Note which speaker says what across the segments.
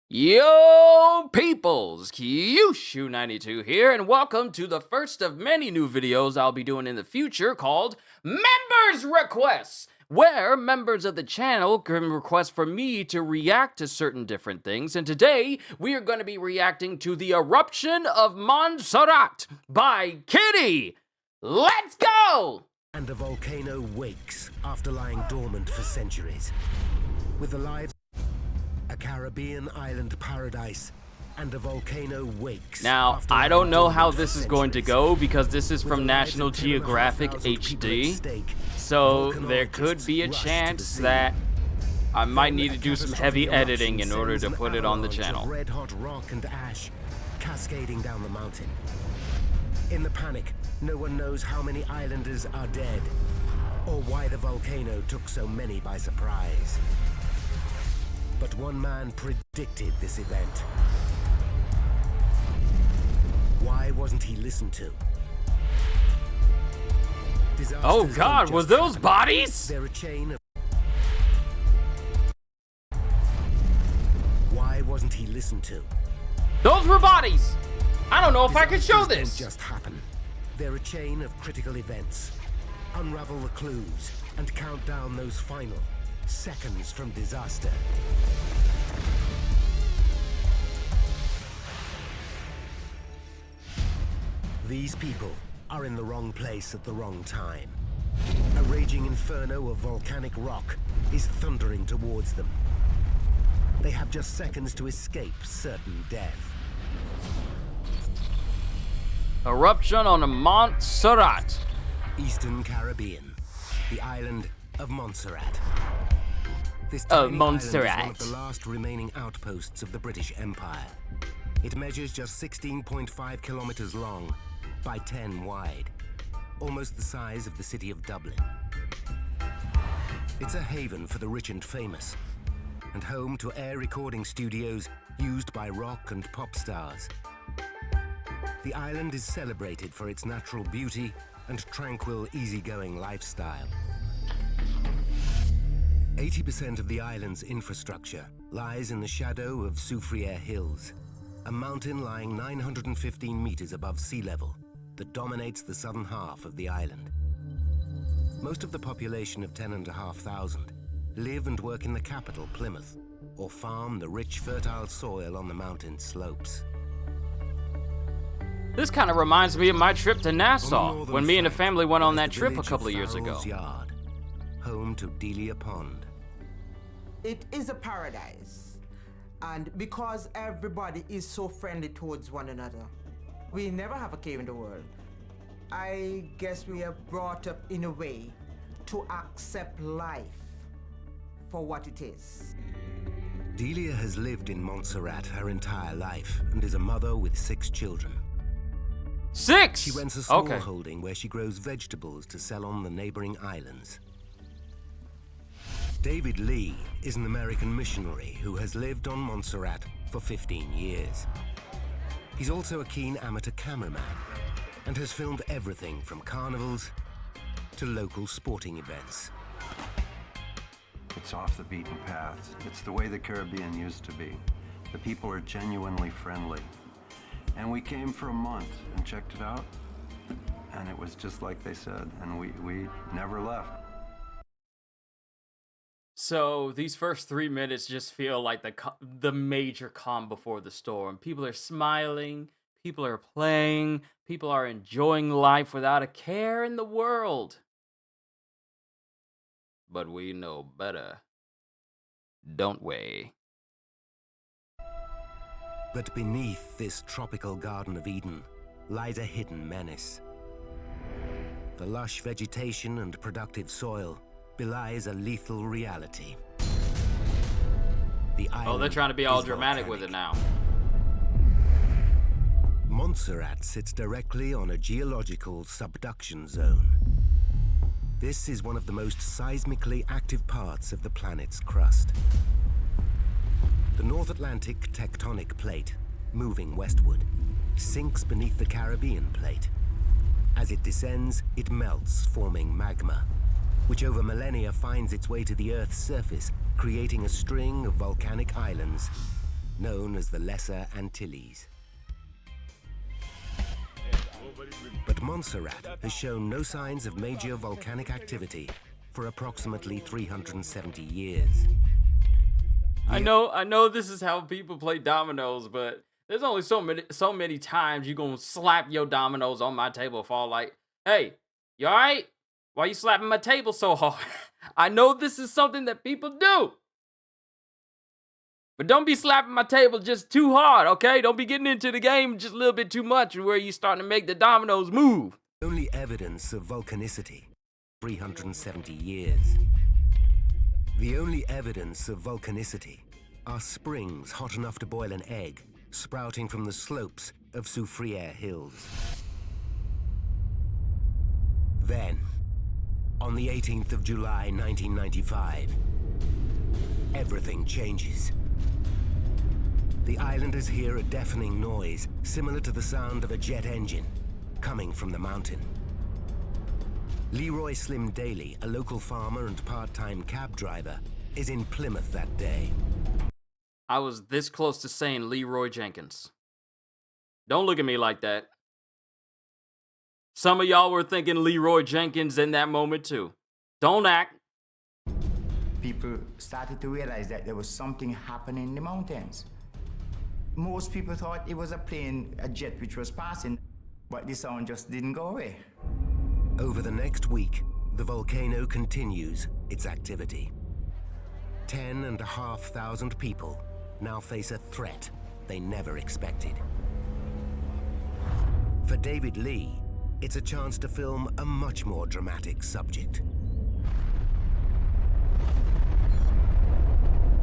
Speaker 1: Yo, peoples! Kyushu92 here, and welcome to the first of many new videos I'll be doing in the future called Members Requests, where members of the channel can request for me to react to certain different things, and today we are going to be reacting to the Eruption of Montserrat by Kitty! Let's go!
Speaker 2: And a volcano wakes after lying dormant for centuries. With the lives a Caribbean island paradise, and a volcano wakes.
Speaker 1: Now, I don't know how this is going to go because this is from National Geographic HD, so there could be a chance that I might need to do some heavy editing in order to put it on the channel.
Speaker 2: Red hot rock and ash cascading down the mountain. In the panic, no one knows how many islanders are dead, or why the volcano took so many by surprise. But one man predicted this event. Why wasn't he listened to?
Speaker 1: Oh God, was those bodies?
Speaker 2: They're a chain of... Why wasn't he listened to?
Speaker 1: Those were bodies! I don't know if I could show
Speaker 2: Disasters
Speaker 1: this!
Speaker 2: don't just happen. They're a chain of critical events. Unravel the clues and count down those final seconds from disaster. These people are in the wrong place at the wrong time. A raging inferno of volcanic rock is thundering towards them. They have just seconds to escape certain death.
Speaker 1: Eruption on a Montserrat.
Speaker 2: Eastern Caribbean, the island of Montserrat. This tiny
Speaker 1: Montserrat.
Speaker 2: island is one of the last remaining outposts of the British Empire. It measures just 16.5 kilometers long by 10 wide, almost the size of the city of Dublin. It's a haven for the rich and famous, and home to air recording studios used by rock and pop stars. The island is celebrated for its natural beauty and tranquil, easygoing lifestyle. 80% of the island's infrastructure lies in the shadow of Soufriere Hills, a mountain lying 915 meters above sea level that dominates the southern half of the island. Most of the population of 10,500 live and work in the capital, Plymouth, or farm the rich, fertile soil on the mountain slopes.
Speaker 1: This kind of reminds me of my trip to Nassau,
Speaker 2: On the
Speaker 1: when me and the
Speaker 2: northern
Speaker 1: family went on
Speaker 2: lies
Speaker 1: that
Speaker 2: the
Speaker 1: trip a
Speaker 2: village
Speaker 1: couple
Speaker 2: of
Speaker 1: of years ago.
Speaker 2: Farrell's Yard, home to Delia Pond.
Speaker 3: It is a paradise, and because everybody is so friendly towards one another, we never have a cave in the world. I guess we are brought up in a way to accept life for what it is.
Speaker 2: Delia has lived in Montserrat her entire life and is a mother with 6 children.
Speaker 1: 6!
Speaker 2: She rents a small
Speaker 1: Okay.
Speaker 2: holding where she grows vegetables to sell on the neighboring islands. David Lee is an American missionary who has lived on Montserrat for 15 years. He's also a keen amateur cameraman and has filmed everything from carnivals to local sporting events.
Speaker 4: It's off the beaten path. It's the way the Caribbean used to be. The people are genuinely friendly. And we came for a month and checked it out, and it was just like they said, and we never left.
Speaker 1: So these first 3 minutes just feel like the major calm before the storm. People are smiling, people are playing, people are enjoying life without a care in the world. But we know better, don't we?
Speaker 2: But beneath this tropical Garden of Eden lies a hidden menace. The lush vegetation and productive soil belies a lethal reality. The
Speaker 1: Oh, they're
Speaker 2: island
Speaker 1: trying to be all
Speaker 2: is
Speaker 1: dramatic with it
Speaker 2: volcanic.
Speaker 1: now.
Speaker 2: Montserrat sits directly on a geological subduction zone. This is one of the most seismically active parts of the planet's crust. The North Atlantic tectonic plate, moving westward, sinks beneath the Caribbean plate. As it descends, it melts, forming magma, which over millennia finds its way to the Earth's surface, creating a string of volcanic islands known as the Lesser Antilles. But Montserrat has shown no signs of major volcanic activity for approximately 370 years.
Speaker 1: I know this is how people play dominoes, but there's only so many times you gonna slap your dominoes on my table fall like, hey, you alright? Why you slapping my table so hard? I know this is something that people do. But don't be slapping my table just too hard, okay? Don't be getting into the game just a little bit too much where you starting to make the dominoes move.
Speaker 2: Only evidence of volcanicity, 370 years. The only evidence of volcanicity are springs hot enough to boil an egg, sprouting from the slopes of Soufriere Hills. Then, on the 18th of July, 1995, everything changes. The islanders hear a deafening noise similar to the sound of a jet engine coming from the mountain. Leroy Slim Daly, a local farmer and part-time cab driver, is in Plymouth that day.
Speaker 1: I was this close to saying Leroy Jenkins. Don't look at me like that. Some of y'all were thinking Leroy Jenkins in that moment too. Don't act.
Speaker 5: People started to realize that there was something happening in the mountains. Most people thought it was a plane, a jet which was passing, but the sound just didn't go away.
Speaker 2: Over the next week, the volcano continues its activity. 10,500 people now face a threat they never expected. For David Lee, it's a chance to film a much more dramatic subject.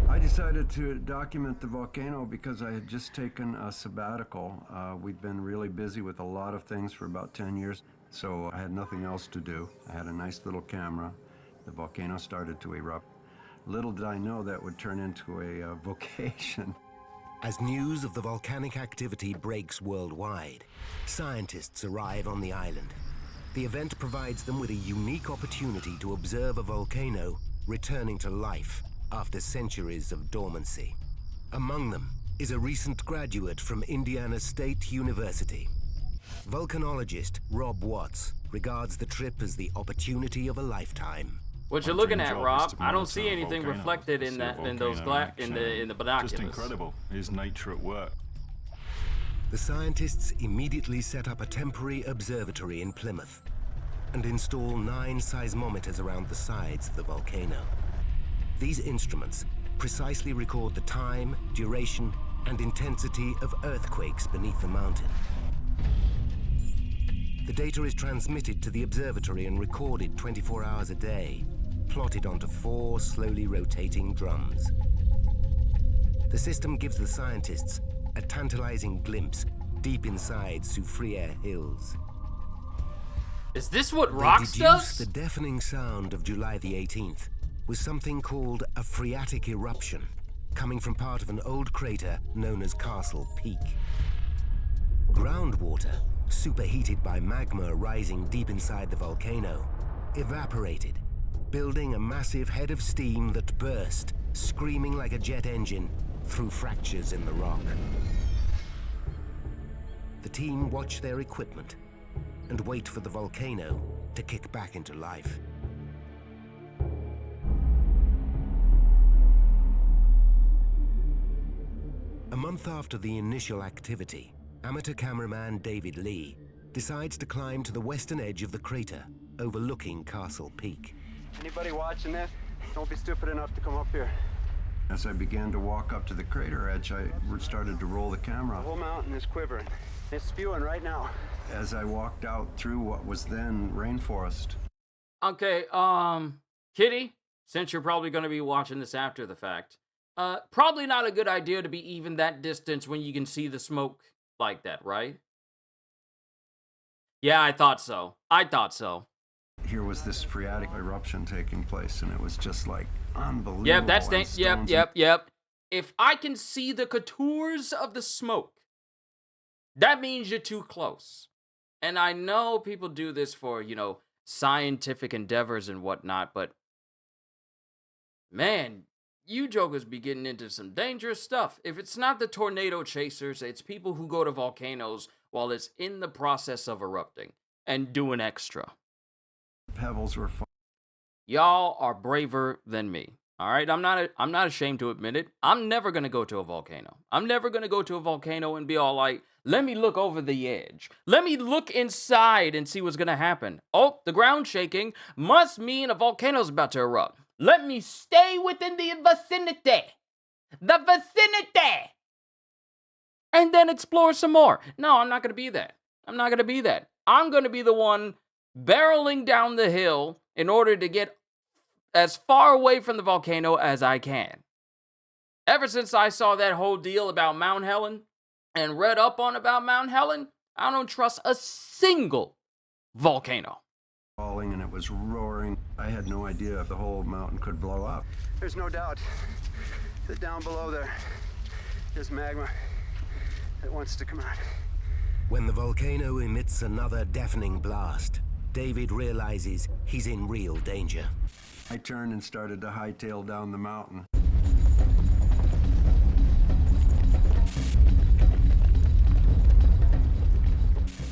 Speaker 4: I decided to document the volcano because I had just taken a sabbatical. We'd been really busy with a lot of things for about 10 years, so I had nothing else to do. I had a nice little camera. The volcano started to erupt. Little did I know that would turn into a vocation.
Speaker 2: As news of the volcanic activity breaks worldwide, scientists arrive on the island. The event provides them with a unique opportunity to observe a volcano returning to life after centuries of dormancy. Among them is a recent graduate from Indiana State University. Volcanologist Rob Watts regards the trip as the opportunity of a lifetime.
Speaker 1: What you're looking at, Rob, I don't see anything reflected in that in the binoculars.
Speaker 6: Just incredible. Is nature at work?
Speaker 2: The scientists immediately set up a temporary observatory in Plymouth and install 9 seismometers around the sides of the volcano. These instruments precisely record the time, duration, and intensity of earthquakes beneath the mountain. The data is transmitted to the observatory and recorded 24 hours a day, plotted onto 4 slowly rotating drums. The system gives the scientists a tantalizing glimpse deep inside Soufriere Hills.
Speaker 1: Is this what
Speaker 2: They
Speaker 1: Rocks
Speaker 2: deduce
Speaker 1: does?
Speaker 2: the deafening sound of July the 18th was something called a phreatic eruption, coming from part of an old crater known as Castle Peak. Groundwater, superheated by magma rising deep inside the volcano, evaporated, building a massive head of steam that burst, screaming like a jet engine, through fractures in the rock. The team watch their equipment and wait for the volcano to kick back into life. A month after the initial activity, amateur cameraman David Lee decides to climb to the western edge of the crater, overlooking Castle Peak.
Speaker 4: Anybody watching this? Don't be stupid enough to come up here. As I began to walk up to the crater edge, I started to roll the camera. The whole mountain is quivering. It's spewing right now. As I walked out through what was then rainforest.
Speaker 1: Okay, Kitty, since you're probably going to be watching this after the fact, probably not a good idea to be even that distance when you can see the smoke like that, right? Yeah, I thought so.
Speaker 4: Here was this phreatic eruption taking place, and it was just like unbelievable.
Speaker 1: Yep, that's
Speaker 4: and stones
Speaker 1: yep. If I can see the contours of the smoke, that means you're too close. And I know people do this for, scientific endeavors and whatnot, but man, you jokers be getting into some dangerous stuff. If it's not the tornado chasers, it's people who go to volcanoes while it's in the process of erupting and doing extra.
Speaker 4: Pebbles were fun.
Speaker 1: Y'all are braver than me. All right, I'm not ashamed to admit it. I'm never going to go to a volcano. I'm never going to go to a volcano and be all like, let me look over the edge. Let me look inside and see what's going to happen. Oh, the ground shaking must mean a volcano's about to erupt. Let me stay within the vicinity. The vicinity. And then explore some more. No, I'm not going to be that. I'm not going to be that. I'm going to be the one barreling down the hill in order to get as far away from the volcano as I can. Ever since I saw that whole deal about Mount Helen and read up on about Mount Helen, I don't trust a single volcano.
Speaker 4: Falling and it was roaring. I had no idea if the whole mountain could blow up. There's no doubt that down below there is magma that wants to come out.
Speaker 2: When the volcano emits another deafening blast, David realizes he's in real danger.
Speaker 4: I turned and started to hightail down the mountain.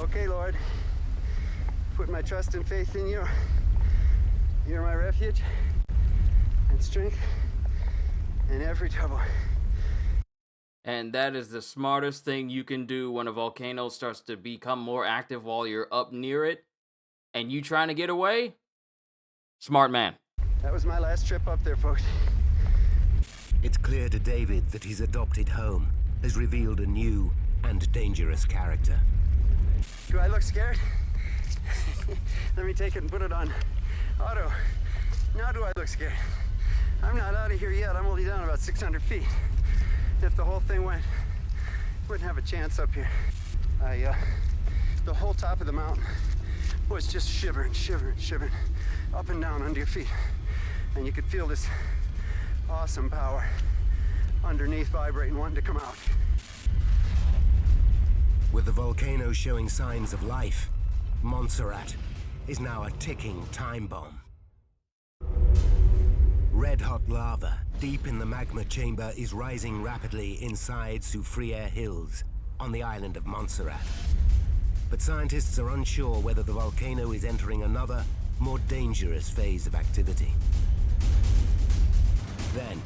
Speaker 4: Okay, Lord, put my trust and faith in you. You're my refuge and strength in every trouble.
Speaker 1: And that is the smartest thing you can do when a volcano starts to become more active while you're up near it and you trying to get away. Smart man.
Speaker 4: That was my last trip up there, folks.
Speaker 2: It's clear to David that his adopted home has revealed a new and dangerous character.
Speaker 4: Do I look scared? Let me take it and put it on auto. Now do I look scared? I'm not out of here yet. I'm only down about 600 feet. If the whole thing went, wouldn't have a chance up here. The whole top of the mountain was just shivering, shivering, shivering, up and down under your feet. And you could feel this awesome power underneath vibrating, wanting to come out.
Speaker 2: With the volcano showing signs of life, Montserrat is now a ticking time bomb. Red-hot lava deep in the magma chamber is rising rapidly inside Soufriere Hills on the island of Montserrat. But scientists are unsure whether the volcano is entering another, more dangerous phase of activity. Then,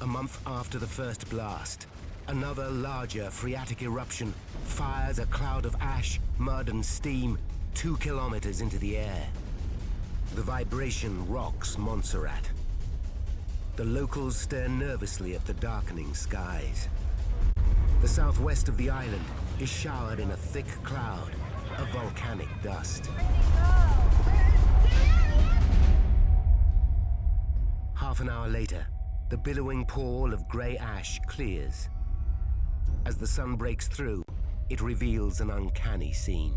Speaker 2: a month after the first blast, another larger phreatic eruption fires a cloud of ash, mud, and steam 2 kilometers into the air. The vibration rocks Montserrat. The locals stare nervously at the darkening skies. The southwest of the island is showered in a thick cloud of volcanic dust. Half an hour later, the billowing pall of grey ash clears. As the sun breaks through, it reveals an uncanny scene.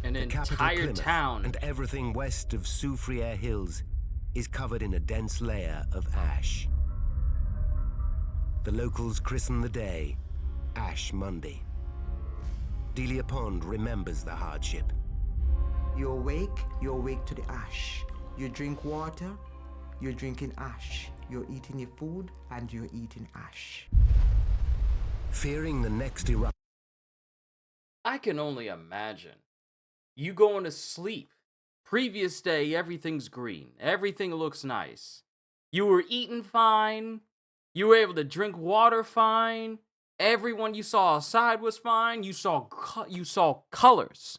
Speaker 1: An
Speaker 2: The capital,
Speaker 1: entire
Speaker 2: Plymouth,
Speaker 1: town.
Speaker 2: and everything west of Soufriere Hills is covered in a dense layer of ash. The locals christen the day Ash Monday. Delia Pond remembers the hardship.
Speaker 3: You're awake to the ash. You drink water, you're drinking ash. You're eating your food, and you're eating ash.
Speaker 2: Fearing the next eruption.
Speaker 1: I can only imagine. You going to sleep. Previous day, everything's green. Everything looks nice. You were eating fine. You were able to drink water fine. Everyone you saw outside was fine. You saw colors.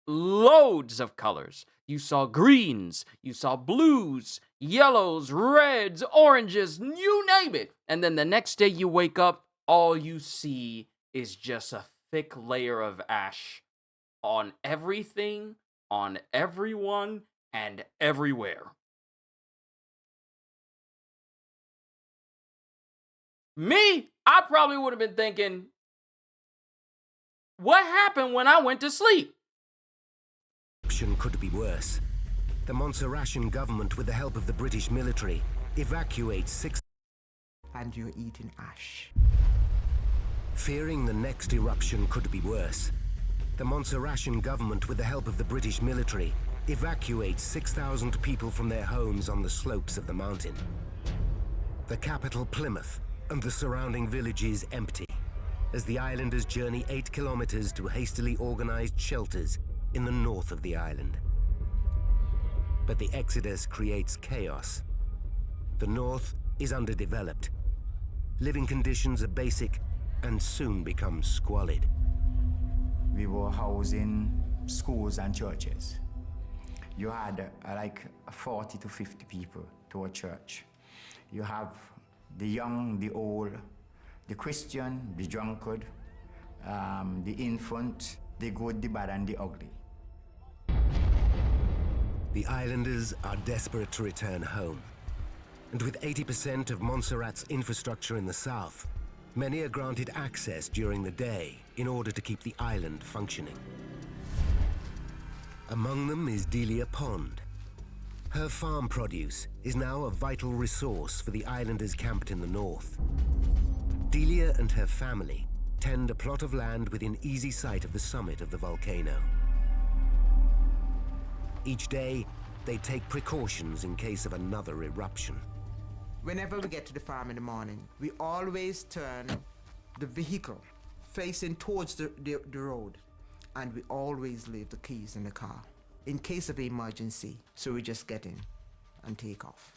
Speaker 1: Loads of colors. You saw greens. You saw blues, yellows, reds, oranges, you name it. And then the next day you wake up, all you see is just a thick layer of ash on everything, on everyone, and everywhere. Me, I probably would have been thinking, what happened when I went to sleep?
Speaker 2: Could be worse. The Montserratian government, with the help of the British military, evacuates 6.
Speaker 3: And you're eating ash.
Speaker 2: Fearing the next eruption could be worse, the Montserratian government, with the help of the British military, evacuates 6,000 people from their homes on the slopes of the mountain. The capital, Plymouth, and the surrounding villages empty, as the islanders journey 8 kilometers to hastily organized shelters in the north of the island. But the exodus creates chaos. The north is underdeveloped. Living conditions are basic and soon become squalid.
Speaker 5: We were housing schools and churches. You had like 40 to 50 people to a church. You have the young, the old, the Christian, the drunkard, the infant, the good, the bad, and the ugly.
Speaker 2: The islanders are desperate to return home. And with 80% of Montserrat's infrastructure in the south, many are granted access during the day in order to keep the island functioning. Among them is Delia Pond. Her farm produce is now a vital resource for the islanders camped in the north. Delia and her family tend a plot of land within easy sight of the summit of the volcano. Each day, they take precautions in case of another eruption.
Speaker 3: Whenever we get to the farm in the morning, we always turn the vehicle facing towards the road, and we always leave the keys in the car in case of emergency, so we just get in and take off.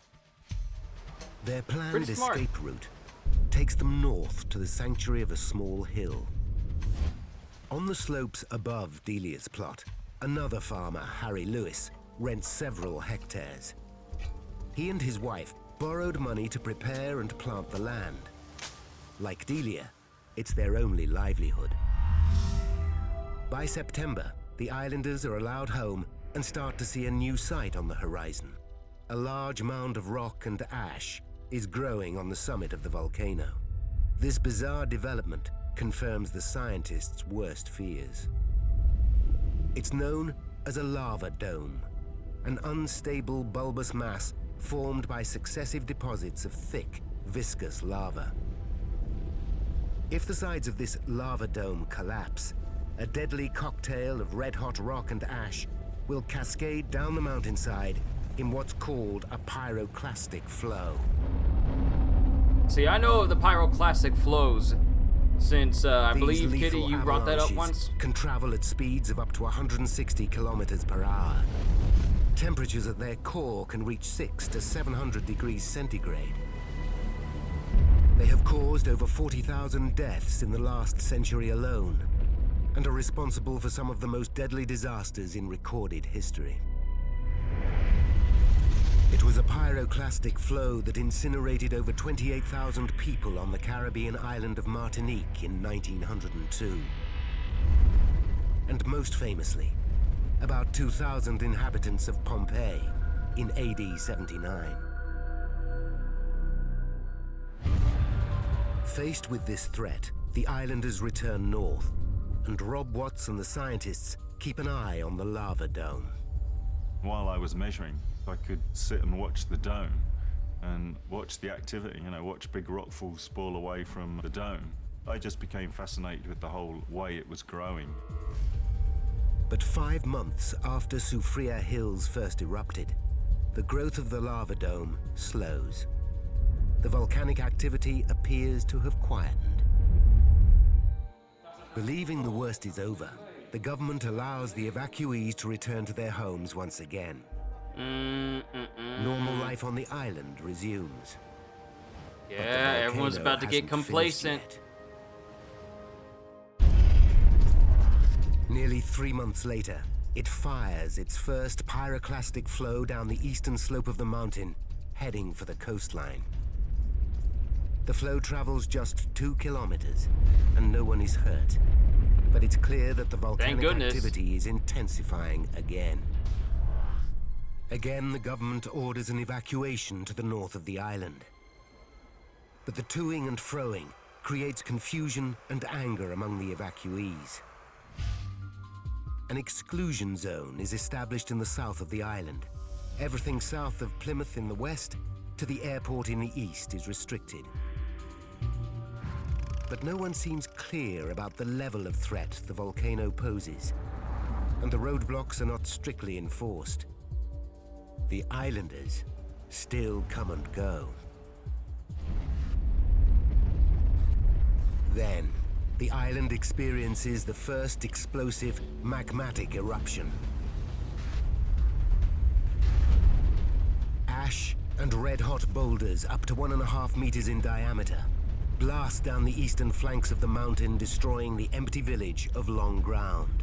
Speaker 2: Their planned
Speaker 1: Pretty smart.
Speaker 2: escape route takes them north to the sanctuary of a small hill. On the slopes above Delia's plot, another farmer, Harry Lewis, rents several hectares. He and his wife borrowed money to prepare and plant the land. Like Delia, it's their only livelihood. By September, the islanders are allowed home and start to see a new sight on the horizon. A large mound of rock and ash is growing on the summit of the volcano. This bizarre development confirms the scientists' worst fears. It's known as a lava dome, an unstable bulbous mass formed by successive deposits of thick, viscous lava. If the sides of this lava dome collapse, a deadly cocktail of red-hot rock and ash will cascade down the mountainside in what's called a pyroclastic flow.
Speaker 1: See, I know of the pyroclastic flows, since I
Speaker 2: These
Speaker 1: believe, Kitty,
Speaker 2: lethal
Speaker 1: you brought that up
Speaker 2: avalanches
Speaker 1: once.
Speaker 2: Can travel at speeds of up to 160 kilometers per hour. Temperatures at their core can reach 600 to 700 degrees centigrade. They have caused over 40,000 deaths in the last century alone, and are responsible for some of the most deadly disasters in recorded history. It was a pyroclastic flow that incinerated over 28,000 people on the Caribbean island of Martinique in 1902. And most famously, about 2,000 inhabitants of Pompeii in AD 79. Faced with this threat, the islanders return north, and Rob Watts and the scientists keep an eye on the lava dome.
Speaker 6: While I was measuring, I could sit and watch the dome and watch the activity, watch big rockfalls spoil away from the dome. I just became fascinated with the whole way it was growing.
Speaker 2: But 5 months after Soufriere Hills first erupted, the growth of the lava dome slows. The volcanic activity appears to have quietened. Believing the worst is over, the government allows the evacuees to return to their homes once again. Normal life on the island resumes. But the
Speaker 1: Yeah, everyone's
Speaker 2: volcano
Speaker 1: about to get
Speaker 2: hasn't finished
Speaker 1: complacent.
Speaker 2: yet. Nearly 3 months later, it fires its first pyroclastic flow down the eastern slope of the mountain, heading for the coastline. The flow travels just 2 kilometers, and no one is hurt. But it's clear that the volcanic
Speaker 1: goodness.
Speaker 2: activity is intensifying again. Again, the government orders an evacuation to the north of the island. But the toing and froing creates confusion and anger among the evacuees. An exclusion zone is established in the south of the island. Everything south of Plymouth in the west to the airport in the east is restricted. But no one seems clear about the level of threat the volcano poses. and the roadblocks are not strictly enforced, the islanders still come and go. Then, the island experiences the first explosive magmatic eruption. Ash and red-hot boulders up to 1.5 meters in diameter blast down the eastern flanks of the mountain, destroying the empty village of Long Ground.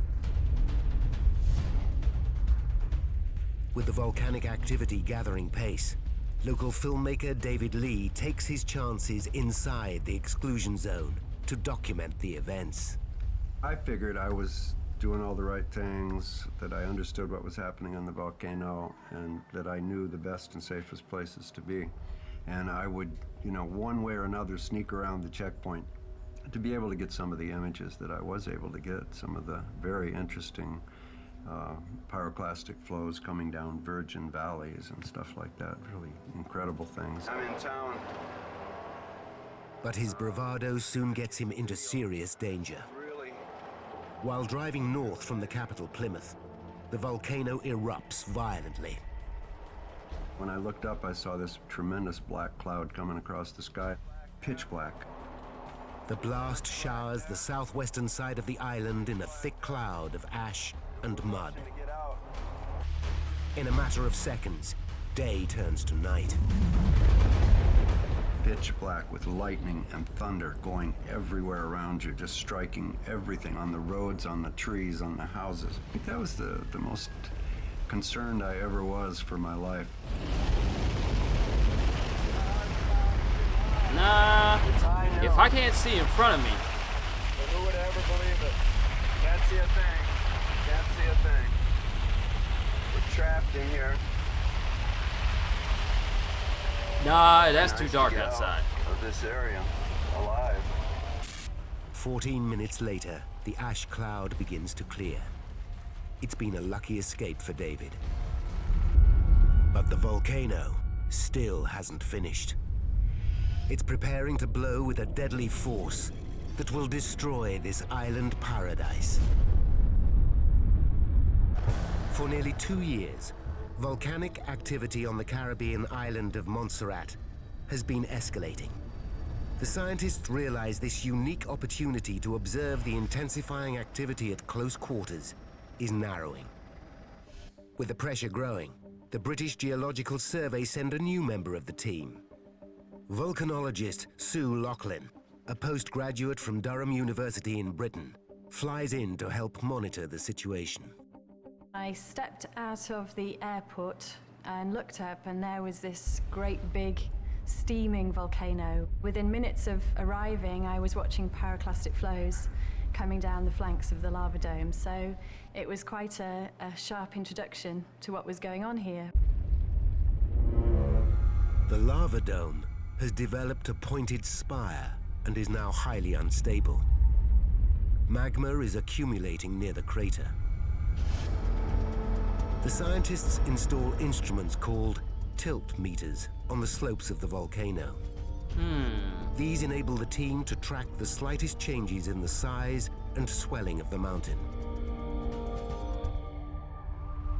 Speaker 2: With the volcanic activity gathering pace, local filmmaker David Lee takes his chances inside the exclusion zone to document the events.
Speaker 4: I figured I was doing all the right things, that I understood what was happening on the volcano, and that I knew the best and safest places to be. And I would, one way or another, sneak around the checkpoint to be able to get some of the images that I was able to get, some of the very interesting pyroclastic flows coming down virgin valleys and stuff like that. Really incredible things. I'm in town.
Speaker 2: But his bravado soon gets him into serious danger. While driving north from the capital, Plymouth, the volcano erupts violently.
Speaker 4: When I looked up, I saw this tremendous black cloud coming across the sky, pitch black.
Speaker 2: The blast showers the southwestern side of the island in a thick cloud of ash and mud. In a matter of seconds, day turns to night.
Speaker 4: Pitch black with lightning and thunder going everywhere around you, just striking everything on the roads, on the trees, on the houses. I think that was the most concerned I ever was for my life.
Speaker 1: Nah, if I can't see in front of me.
Speaker 4: But who would ever believe it? Can't see a thing. Can't see a thing. We're trapped in here.
Speaker 1: Nah, that's too dark outside.
Speaker 4: Of this area, alive.
Speaker 2: 14 minutes later, the ash cloud begins to clear. It's been a lucky escape for David. But the volcano still hasn't finished. It's preparing to blow with a deadly force that will destroy this island paradise. For nearly 2 years, volcanic activity on the Caribbean island of Montserrat has been escalating. The scientists realize this unique opportunity to observe the intensifying activity at close quarters is narrowing. With the pressure growing, the British Geological Survey send a new member of the team. Volcanologist Sue Loughlin, a postgraduate from Durham University in Britain, flies in to help monitor the situation.
Speaker 7: I stepped out of the airport and looked up, and there was this great big steaming volcano. Within minutes of arriving, I was watching pyroclastic flows coming down the flanks of the lava dome, so it was quite a sharp introduction to what was going on here.
Speaker 2: The lava dome has developed a pointed spire and is now highly unstable. Magma is accumulating near the crater. The scientists install instruments called tilt meters on the slopes of the volcano. These enable the team to track the slightest changes in the size and swelling of the mountain.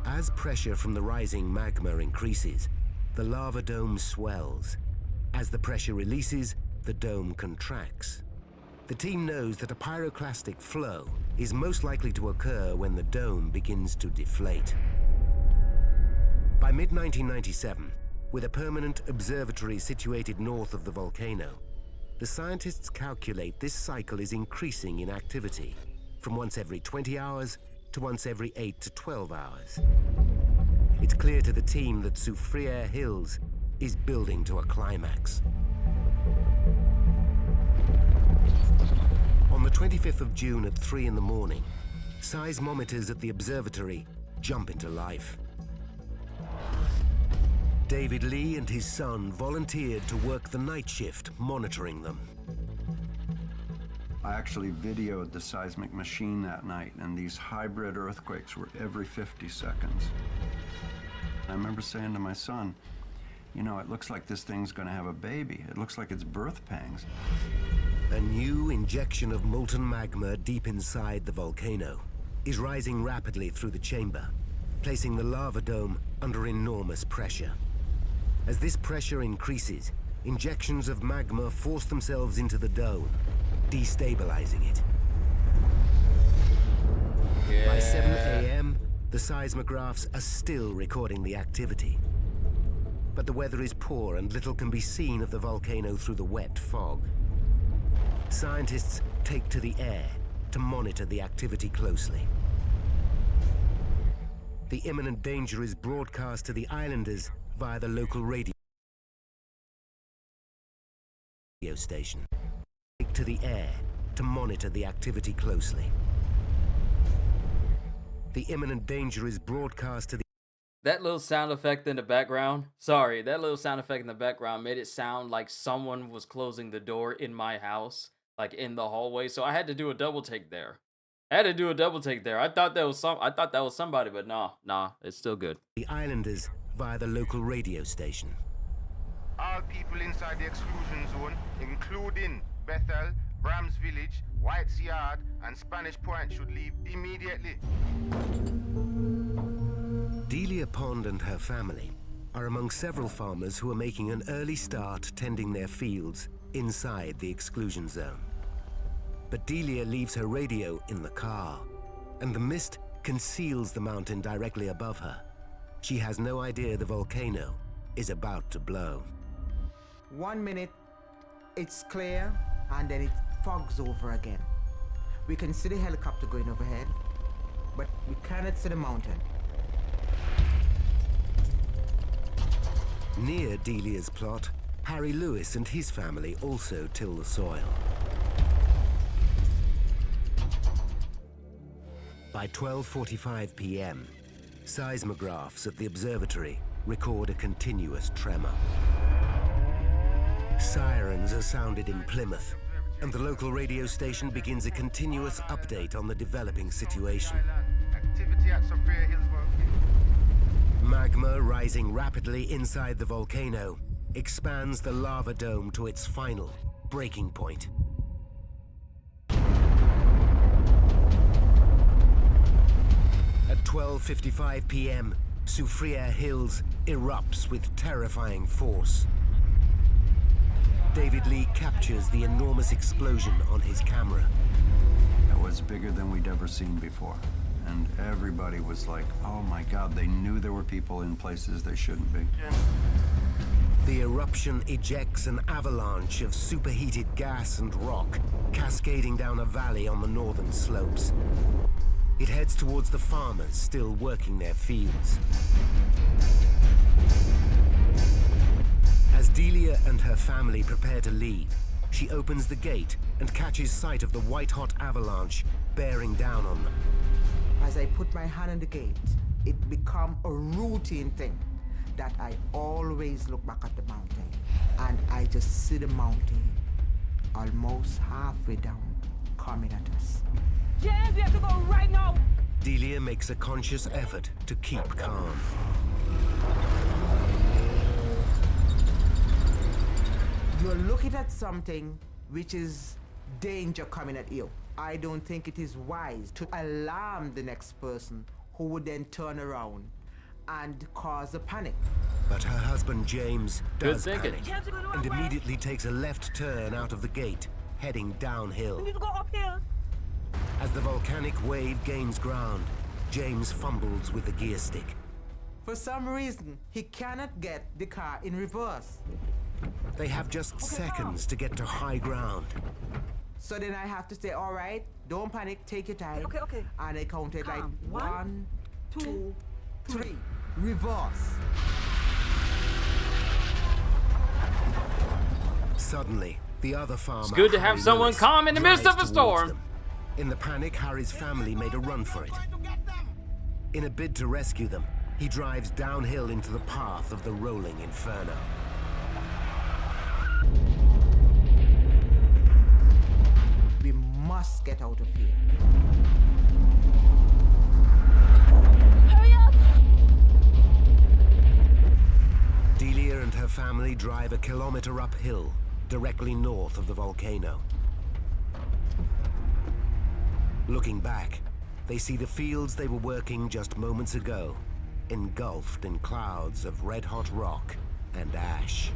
Speaker 2: As pressure from the rising magma increases, the lava dome swells. As the pressure releases, the dome contracts. The team knows that a pyroclastic flow is most likely to occur when the dome begins to deflate. By mid-1997, with a permanent observatory situated north of the volcano, the scientists calculate this cycle is increasing in activity from once every 20 hours to once every 8 to 12 hours. It's clear to the team that Soufriere Hills is building to a climax. On the 25th of June at 3 in the morning, seismometers at the observatory jump into life. David Lee and his son volunteered to work the night shift monitoring them.
Speaker 4: I actually videoed the seismic machine that night, and these hybrid earthquakes were every 50 seconds. I remember saying to my son, it looks like this thing's gonna have a baby. It looks like it's birth pangs.
Speaker 2: A new injection of molten magma deep inside the volcano is rising rapidly through the chamber, placing the lava dome under enormous pressure. As this pressure increases, injections of magma force themselves into the dome, destabilizing it. By 7 a.m., the seismographs are still recording the activity. But the weather is poor and little can be seen of the volcano through the wet fog. Scientists take to the air to monitor the activity closely. The imminent danger is broadcast to the islanders via the local radio station. Take to the air to monitor the activity closely. The imminent danger is broadcast to the...
Speaker 1: That little sound effect in the background, sorry, that little sound effect in the background made it sound like someone was closing the door in my house, like in the hallway. So I had to do a double take there. I thought that was somebody, but nah, it's still good.
Speaker 2: The islanders via the local radio station.
Speaker 8: All people inside the exclusion zone, including Bethel, Brams Village, White's Yard, and Spanish Point, should leave immediately.
Speaker 2: Delia Pond and her family are among several farmers who are making an early start tending their fields inside the exclusion zone. But Delia leaves her radio in the car, and the mist conceals the mountain directly above her. She has no idea the volcano is about to blow.
Speaker 3: 1 minute, it's clear, and then it fogs over again. We can see the helicopter going overhead, but we cannot see the mountain.
Speaker 2: Near Delia's plot, Harry Lewis and his family also till the soil. By 12:45 p.m., seismographs at the observatory record a continuous tremor. Sirens are sounded in Plymouth, and the local radio station begins a continuous update on the developing situation.
Speaker 8: Activity at Sophia Hills volcano.
Speaker 2: Magma rising rapidly inside the volcano expands the lava dome to its final breaking point. At 12:55 p.m., Sophia Hills erupts with terrifying force. David Lee captures the enormous explosion on his camera.
Speaker 4: It was bigger than we'd ever seen before. And everybody was like, oh my God, they knew there were people in places they shouldn't be.
Speaker 2: The eruption ejects an avalanche of superheated gas and rock, cascading down a valley on the northern slopes. It heads towards the farmers still working their fields. As Delia and her family prepare to leave, she opens the gate and catches sight of the white-hot avalanche bearing down on them.
Speaker 3: As I put my hand on the gate, it become a routine thing that I always look back at the mountain, and I just see the mountain almost halfway down, coming at us.
Speaker 9: James, we have to go right now!
Speaker 2: Delia makes a conscious effort to keep calm.
Speaker 3: You're looking at something which is danger coming at you. I don't think it is wise to alarm the next person who would then turn around and cause a panic.
Speaker 2: But her husband James does
Speaker 1: thinking.
Speaker 2: panic and immediately takes a left turn out of the gate, heading downhill.
Speaker 9: We need to go uphill.
Speaker 2: As the volcanic wave gains ground, James fumbles with the gear stick.
Speaker 3: For some reason, he cannot get the car in reverse.
Speaker 2: They have just seconds to get to high ground.
Speaker 3: So then I have to say, all right, don't panic, take your time.
Speaker 9: Okay.
Speaker 3: And I counted like
Speaker 9: Calm.
Speaker 3: 1, 2, 3, reverse.
Speaker 2: Suddenly, the other farmer,
Speaker 1: It's good to have
Speaker 2: Harry
Speaker 1: someone
Speaker 2: Lewis,
Speaker 1: calm in the midst of a
Speaker 2: drives
Speaker 1: storm.
Speaker 2: towards them. In the panic, Harry's family made a run for it. In a bid to rescue them, he drives downhill into the path of the rolling inferno.
Speaker 3: We must get out of here.
Speaker 9: Hurry up!
Speaker 2: Delia and her family drive a kilometer uphill, directly north of the volcano. Looking back, they see the fields they were working just moments ago, engulfed in clouds of red-hot rock and ash.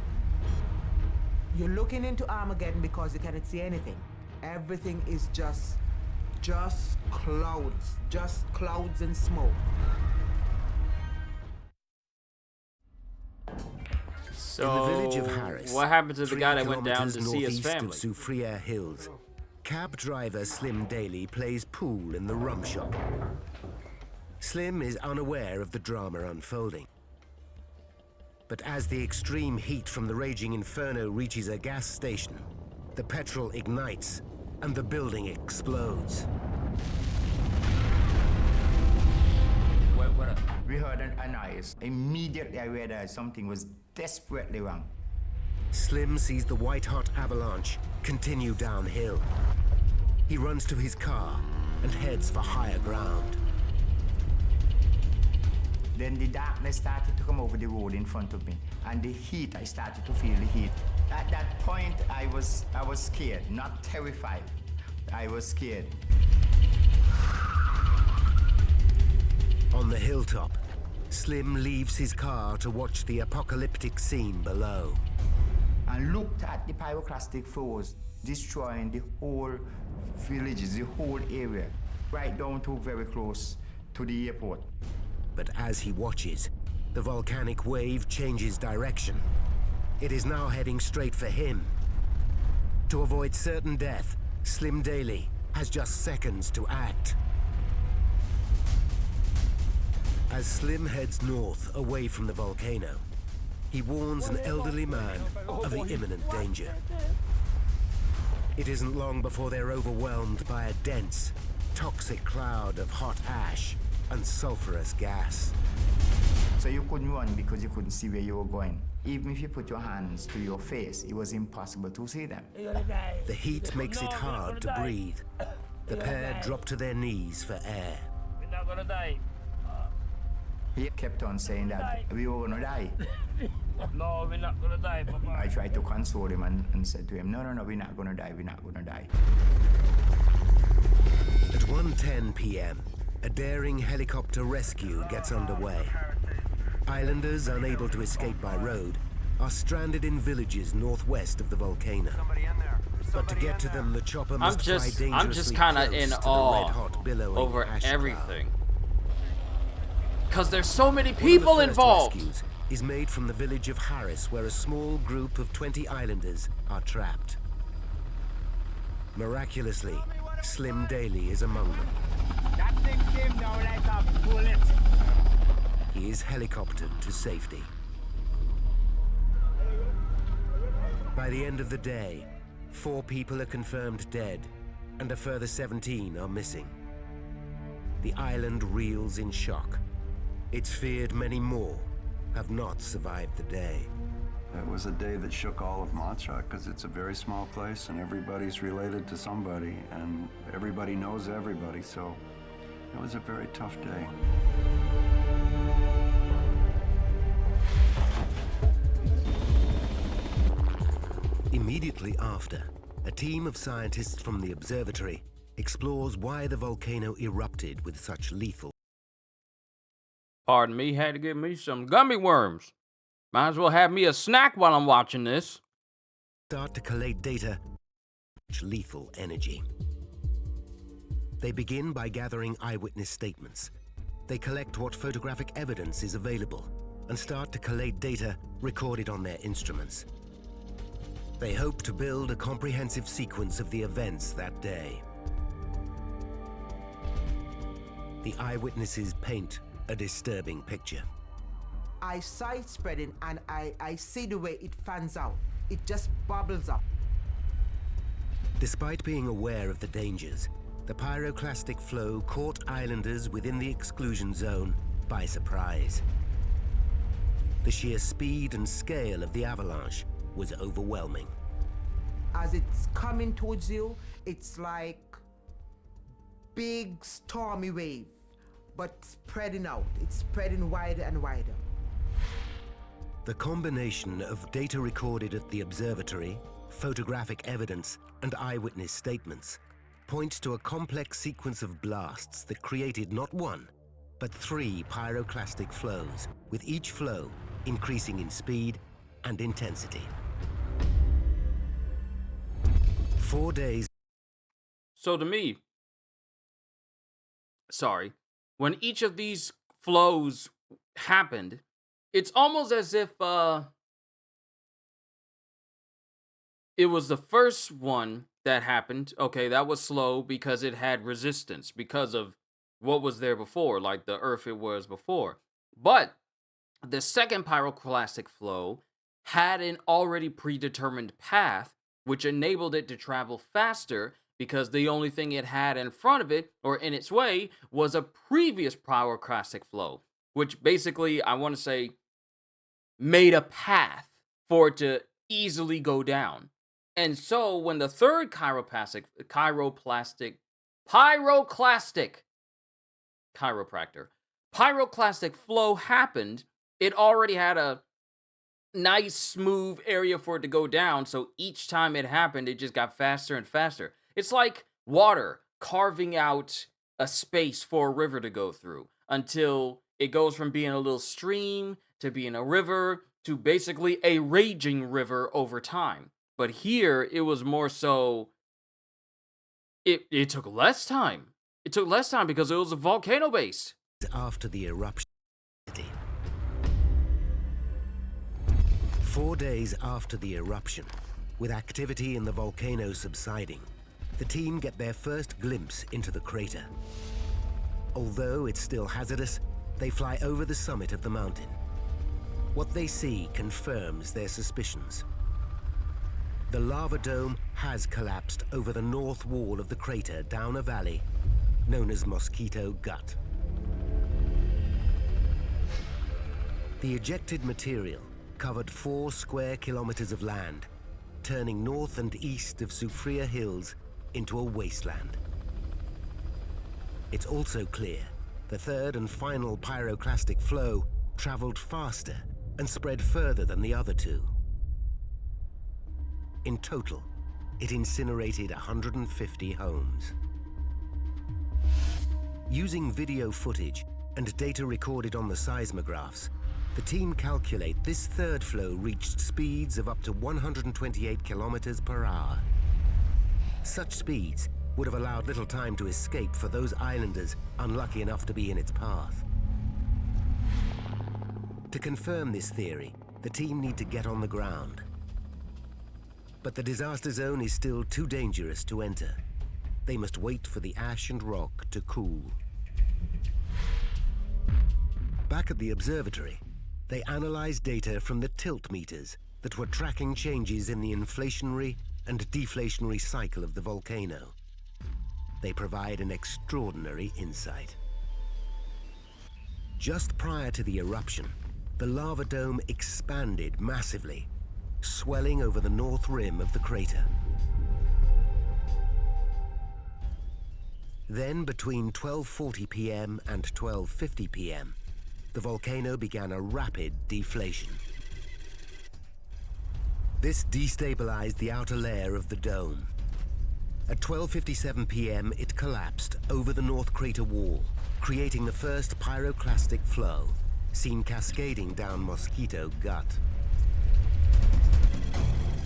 Speaker 3: You're looking into Armageddon because you cannot see anything. Everything is just clouds and smoke.
Speaker 1: So,
Speaker 2: In the village of Harris,
Speaker 1: what happened to the
Speaker 2: 3
Speaker 1: guy that went down to
Speaker 2: kilometers
Speaker 1: see his
Speaker 2: northeast
Speaker 1: family?
Speaker 2: of Soufriere Hills, cab driver Slim Daly plays pool in the rum shop. Slim is unaware of the drama unfolding. But as the extreme heat from the raging inferno reaches a gas station, the petrol ignites and the building explodes.
Speaker 5: We heard a noise. Immediately I realized something was desperately wrong.
Speaker 2: Slim sees the white-hot avalanche continue downhill. He runs to his car and heads for higher ground.
Speaker 5: Then the darkness started to come over the road in front of me, and the heat, I started to feel the heat. At that point, I was scared, not terrified. I was scared.
Speaker 2: On the hilltop, Slim leaves his car to watch the apocalyptic scene below.
Speaker 5: And looked at the pyroclastic flows destroying the whole villages, the whole area, right down to very close to the airport.
Speaker 2: But as he watches, the volcanic wave changes direction. It is now heading straight for him. To avoid certain death, Slim Daly has just seconds to act. As Slim heads north away from the volcano, he warns an elderly man of the imminent danger. It isn't long before they're overwhelmed by a dense, toxic cloud of hot ash and sulfurous gas.
Speaker 5: So you couldn't run because you couldn't see where you were going. Even if you put your hands to your face, it was impossible to see them.
Speaker 2: The heat makes it hard to breathe. The pair drop to their knees for air.
Speaker 10: We're not gonna die.
Speaker 5: He kept on saying that we were gonna die.
Speaker 10: No, we're not gonna die, Papa.
Speaker 5: I tried to console him and said to him, no, we're not gonna die, we're not gonna die.
Speaker 2: At 1:10 p.m., a daring helicopter rescue gets underway. Islanders unable to escape by road are stranded in villages northwest of the volcano. But to get to them, the chopper must fly dangerously
Speaker 1: I'm just kind of in
Speaker 2: close to the
Speaker 1: awe
Speaker 2: red-hot billowing
Speaker 1: over
Speaker 2: ash
Speaker 1: everything. Because there's so many
Speaker 2: cloud.
Speaker 1: people
Speaker 2: One of the first
Speaker 1: involved.
Speaker 2: rescues is made from the village of Harris, where a small group of 20 islanders are trapped. Miraculously, Slim Daly is among them.
Speaker 10: That thing came down like a bullet.
Speaker 2: He is helicoptered to safety. By the end of the day, 4 people are confirmed dead, and a further 17 are missing. The island reels in shock. It's feared many more have not survived the day.
Speaker 4: It was a day that shook all of Montserrat because it's a very small place and everybody's related to somebody and everybody knows everybody, so it was a very tough day.
Speaker 2: Immediately after, a team of scientists from the observatory explores why the volcano erupted with such lethal.
Speaker 1: Pardon me, had to get me some gummy worms. Might as well have me a snack while I'm watching this.
Speaker 2: Start to collate data, such lethal energy. They begin by gathering eyewitness statements. They collect what photographic evidence is available and start to collate data recorded on their instruments. They hope to build a comprehensive sequence of the events that day. The eyewitnesses paint a disturbing picture.
Speaker 3: I saw it spreading and I see the way it fans out. It just bubbles up.
Speaker 2: Despite being aware of the dangers, the pyroclastic flow caught islanders within the exclusion zone by surprise. The sheer speed and scale of the avalanche was overwhelming.
Speaker 3: As it's coming towards you, it's like big stormy wave, but spreading out. It's spreading wider and wider.
Speaker 2: The combination of data recorded at the observatory, photographic evidence, and eyewitness statements points to a complex sequence of blasts that created not one, but 3 pyroclastic flows, with each flow increasing in speed and intensity. 4 days.
Speaker 1: So to me, when each of these flows happened, it's almost as if it was the first one that happened. Okay, that was slow because it had resistance because of what was there before, like the earth it was before. But the second pyroclastic flow had an already predetermined path, which enabled it to travel faster because the only thing it had in front of it or in its way was a previous pyroclastic flow, which basically, I want to say, made a path for it to easily go down. And so when the third pyroclastic flow happened, it already had a nice smooth area for it to go down, so each time it happened, it just got faster and faster. It's like water carving out a space for a river to go through until it goes from being a little stream to being a river to basically a raging river over time. But here, it was more so, it took less time. It took less time because it was a volcano base.
Speaker 2: After the eruption. 4 days after the eruption, with activity in the volcano subsiding, the team get their first glimpse into the crater. Although it's still hazardous, they fly over the summit of the mountain. What they see confirms their suspicions. The lava dome has collapsed over the north wall of the crater down a valley known as Mosquito Gut. The ejected material covered 4 square kilometers of land, turning north and east of Soufriere Hills into a wasteland. It's also clear the third and final pyroclastic flow traveled faster and spread further than the other 2. In total, it incinerated 150 homes. Using video footage and data recorded on the seismographs, the team calculate this third flow reached speeds of up to 128 kilometers per hour. Such speeds would have allowed little time to escape for those islanders unlucky enough to be in its path. To confirm this theory, the team need to get on the ground. But the disaster zone is still too dangerous to enter. They must wait for the ash and rock to cool. Back at the observatory, they analyze data from the tilt meters that were tracking changes in the inflationary and deflationary cycle of the volcano. They provide an extraordinary insight. Just prior to the eruption, the lava dome expanded massively, swelling over the north rim of the crater. Then, between 12:40 p.m. and 12:50 p.m., the volcano began a rapid deflation. This destabilized the outer layer of the dome. At 12:57 p.m., it collapsed over the north crater wall, creating the first pyroclastic flow, seen cascading down Mosquito Gut.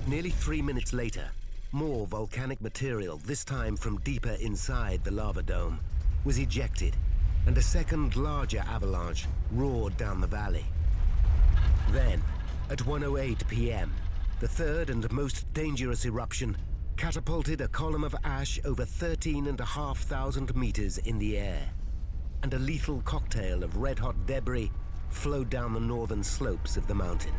Speaker 2: Nearly 3 minutes later, more volcanic material, this time from deeper inside the lava dome, was ejected, and a second larger avalanche roared down the valley. Then, at 1:08 p.m., the third and most dangerous eruption catapulted a column of ash over 13,500 meters in the air, and a lethal cocktail of red-hot debris flowed down the northern slopes of the mountain.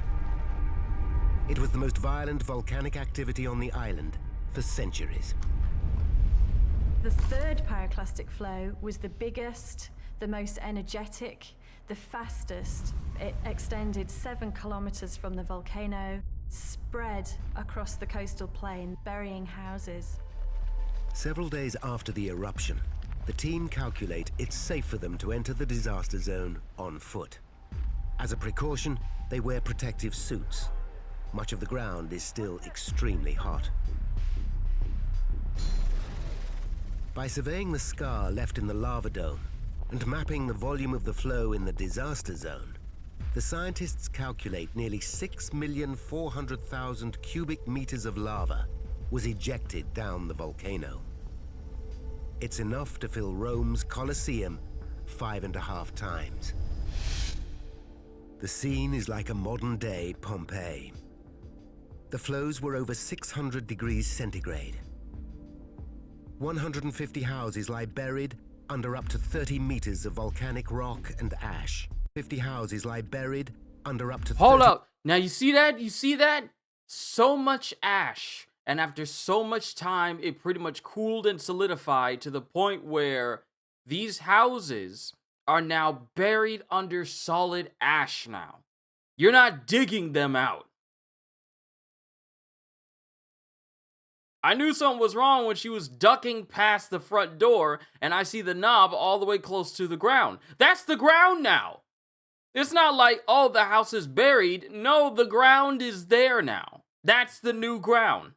Speaker 2: It was the most violent volcanic activity on the island for centuries.
Speaker 7: The third pyroclastic flow was the biggest, the most energetic, the fastest. It extended 7 kilometers from the volcano, spread across the coastal plain, burying houses.
Speaker 2: Several days after the eruption, the team calculate it's safe for them to enter the disaster zone on foot. As a precaution, they wear protective suits. Much of the ground is still extremely hot. By surveying the scar left in the lava dome and mapping the volume of the flow in the disaster zone, the scientists calculate nearly 6,400,000 cubic meters of lava was ejected down the volcano. It's enough to fill Rome's Colosseum 5.5 times. The scene is like a modern-day Pompeii. The flows were over 600 degrees centigrade. 150 houses lie buried under up to 30 meters of volcanic rock and ash. 50 houses lie buried under up to 30...
Speaker 1: Hold up. Now you see that? You see that? So much ash. And after so much time, it pretty much cooled and solidified to the point where these houses are now buried under solid ash now. You're not digging them out. I knew something was wrong when she was ducking past the front door and I see the knob all the way close to the ground. That's the ground now. It's not like, oh, the house is buried. No, the ground is there now. That's the new ground.